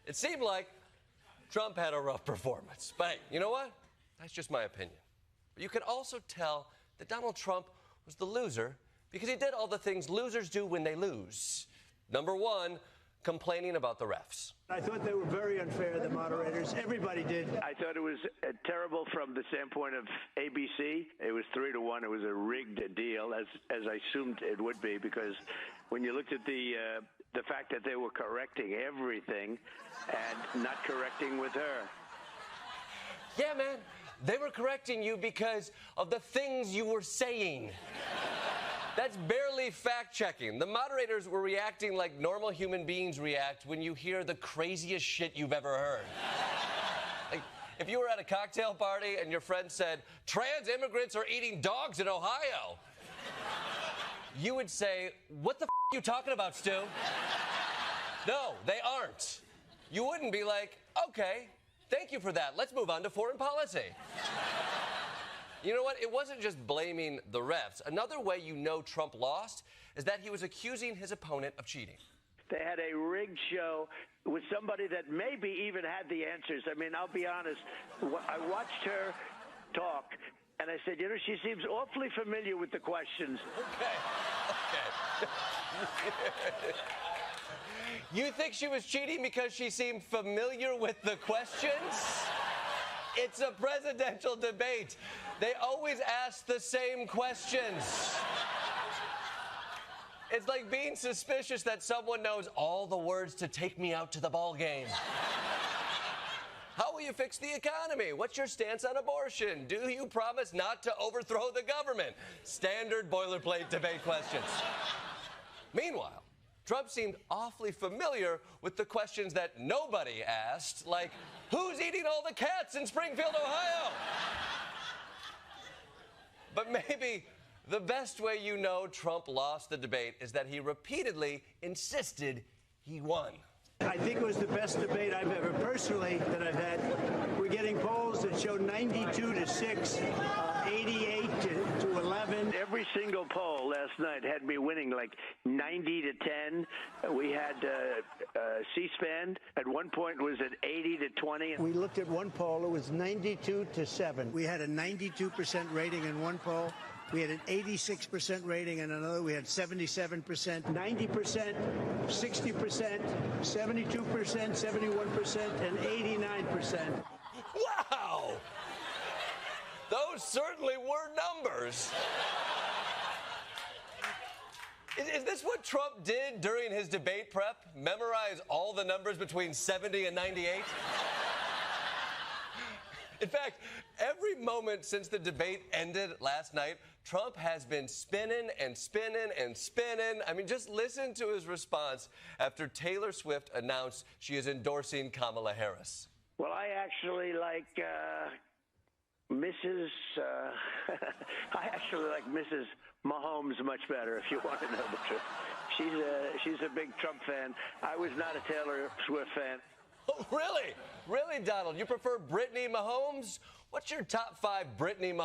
It seemed like Trump had a rough performance. But hey, you know what? That's just my opinion. But you could also tell that Donald Trump was the loser because he did all the things losers do when they lose. Number one, complaining about the refs. I thought they were very unfair, the moderators. Everybody did. I thought it was terrible from the standpoint of ABC. It was 3-1. It was a rigged deal, as I assumed it would be, because when you looked at the fact that they were correcting everything and not correcting with her. Yeah, man. They were correcting you because of the things you were saying. That's barely fact-checking. The moderators were reacting like normal human beings react when you hear the craziest shit you've ever heard. Like, if you were at a cocktail party and your friend said, trans immigrants are eating dogs in Ohio, you would say, what the f*** are you talking about, Stu? No, they aren't. You wouldn't be like, okay, thank you for that. Let's move on to foreign policy. You know what? It wasn't just blaming the refs. Another way you know Trump lost is that he was accusing his opponent of cheating. They had a rigged show with somebody that maybe even had the answers. I mean, I'll be honest. I watched her talk, and I said, you know, she seems awfully familiar with the questions. Okay. You think she was cheating because she seemed familiar with the questions? It's a presidential debate. They always ask the same questions. It's like being suspicious that someone knows all the words to take me out to the ball game. How will you fix the economy? What's your stance on abortion? Do you promise not to overthrow the government? Standard boilerplate debate questions. Meanwhile, Trump seemed awfully familiar with the questions that nobody asked, like, who's eating all the cats in Springfield, Ohio? But maybe the best way you know Trump lost the debate is that he repeatedly insisted he won. I think it was the best debate I've ever personally that I've had. We're getting polls that show 92-6, 88 to 11. Every single poll last night had me winning like 90-10. We had C-SPAN at one point was at 80-20. We looked at one poll, it was 92-7. We had a 92% rating in one poll. We had an 86% rating in another. We had 77%, 90%, 60%, 72%, 71%, and 89%. Wow! Those certainly were numbers. Is this what Trump did during his debate prep? Memorize all the numbers between 70 and 98? In fact, every moment since the debate ended last night, Trump has been spinning and spinning and spinning. I mean, just listen to his response after Taylor Swift announced she is endorsing Kamala Harris. Well, I actually like Mrs. I actually like Mrs. Mahomes much better, if you want to know the truth. She's a big Trump fan. I was not a Taylor Swift fan. Oh, really? Really, Donald? You prefer Brittany Mahomes? What's your top 5 Brittany Mahomes?